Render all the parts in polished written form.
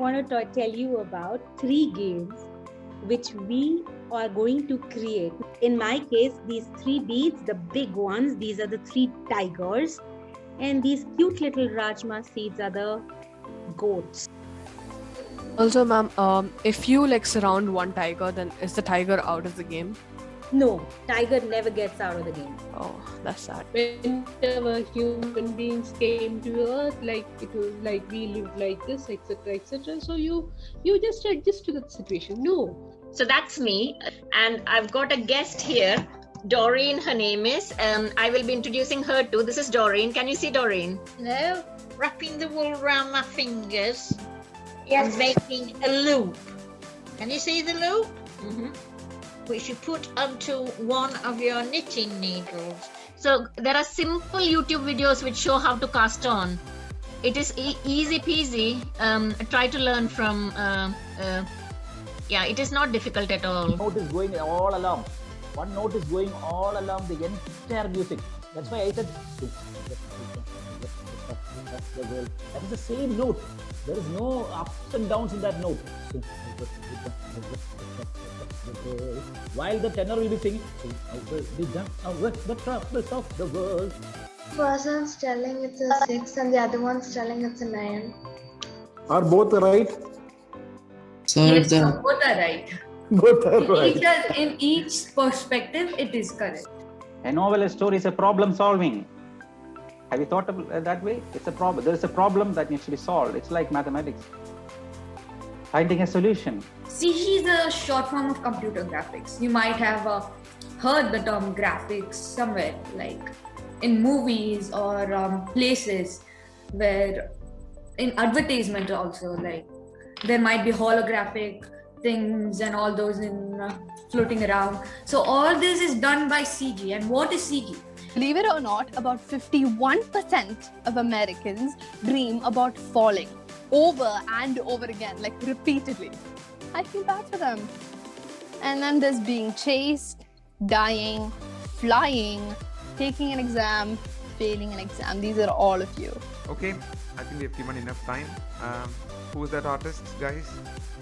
want to tell you about 3 games which we are going to create. In my case, these 3 beads, the big ones, these are the 3 tigers, and these cute little rajma seeds are the goats. Also, ma'am, if you surround one tiger, then is the tiger out of the game? No, tiger never gets out of the game. Oh, that's sad. Whenever human beings came to earth, it was we lived like this, etc., etc. So you just adjust to that situation. No. So that's me, and I've got a guest here, Doreen. Her name is. I will be introducing her too. This is Doreen. Can you see Doreen? Hello. Wrapping the wool around my fingers. Yes. And making a loop. Can you see the loop? Mm-hmm. Which you put onto one of your knitting needles. So there are simple YouTube videos which show how to cast on. It is easy peasy. Try to learn from. It is not difficult at all. Note is going all along. One note is going all along the entire music. That's why I said that is the same note. There is no ups and downs in that note. While the tenor will be singing, the troubles of the world. Person's telling it's a 6 and the other one's telling it's a 9. Are both right? Yes, both are right. Both are right. In each perspective, it is correct. A novel, a story is a problem solving. Have you thought of it that way? It's a problem. There is a problem that needs to be solved. It's like mathematics. Finding a solution. CG is a short form of computer graphics. You might have heard the term graphics somewhere, like in movies or places where in advertisement also, there might be holographic things and all those floating around. So all this is done by CG. And what is CG? Believe it or not, about 51% of Americans dream about falling over and over again, repeatedly. I feel bad for them. And then there's being chased, dying, flying, taking an exam, failing an exam. These are all of you. Okay, I think we have given enough time. Who is that artist, guys?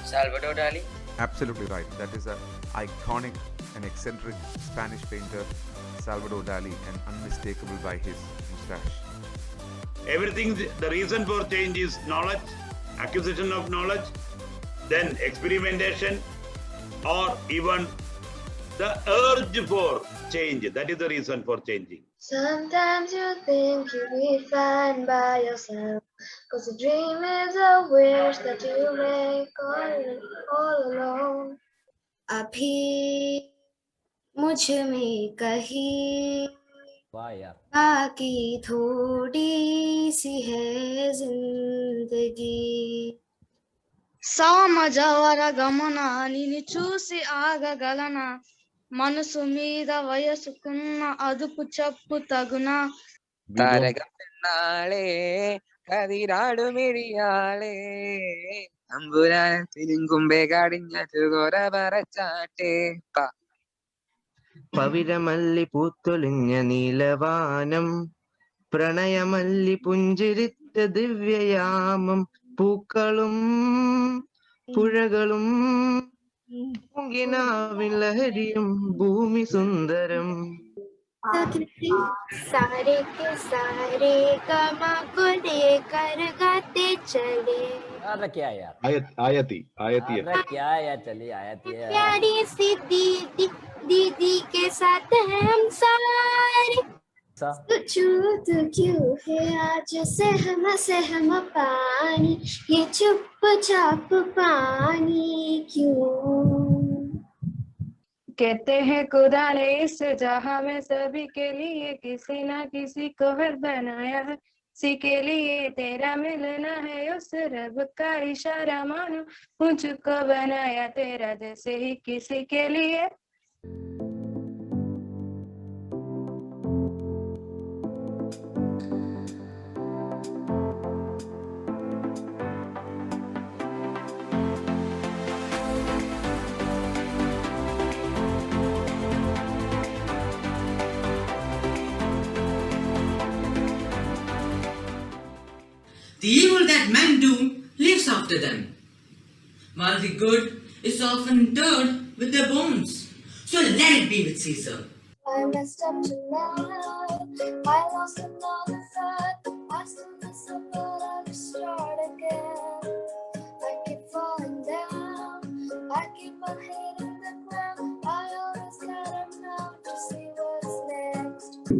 Salvador Dali. Absolutely right. That is an iconic and eccentric Spanish painter, Salvador Dali, and unmistakable by his moustache. Everything, the reason for change is knowledge, acquisition of knowledge, then experimentation, or even the urge for change. That is the reason for changing. Sometimes you think you'll be fine by yourself, 'cause a dream is a wish that you make all alone. अभी मुझ में कहीं बाकी थोड़ी सी है जिंदगी సామజవర గమన నిన్ను చూసి ఆగగలనా మనసు మీద వయసుకున్న అదుపు చెప్పు తగునా താരകപ്പെണ്ണാളെ കതിരാടു മിഴിയാളെ അമ്പുരാൻ തിരുങ്കുമ്പേ കടിഞ്ഞ ചുകോര പറച്ചാട്ടെ പവിഴമല്ലി പൂത്തൊളിഞ്ഞ നീലവാനം പ്രണയമല്ലി പുഞ്ചിരിച്ച ദിവ്യയാമം പൂക്കളും പുഴകളും ലഹരിയും ഭൂമി സുന്ദരം सारे के सारे गमा को लेकर गाते चले अरे क्या यार आयती अरे क्या यार चलिए आयती है प्यारी सी दीदी के साथ है हम सारे तो क्यों है आज सहम पानी ये चुपचाप पानी क्यों कहते हैं खुदा ने इस जहां में सभी के लिए किसी ना किसी को हर बनाया है किसी के लिए तेरा मिलना है उस रब का इशारा मानो मुझको बनाया तेरा जैसे ही किसी के लिए The evil that men do lives after them. while the good is often interred with their bones. So let it be with Caesar. I messed up tonight. I lost another fight. I still mess up, but I just start again. I keep falling down. I keep on hitting the ground. I always gotta know to see what's next.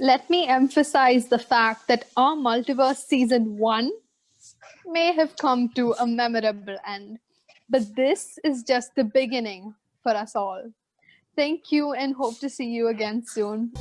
Let me emphasize the fact that our Multiverse Season 1 may have come to a memorable end, but this is just the beginning for us all. Thank you and hope to see you again soon.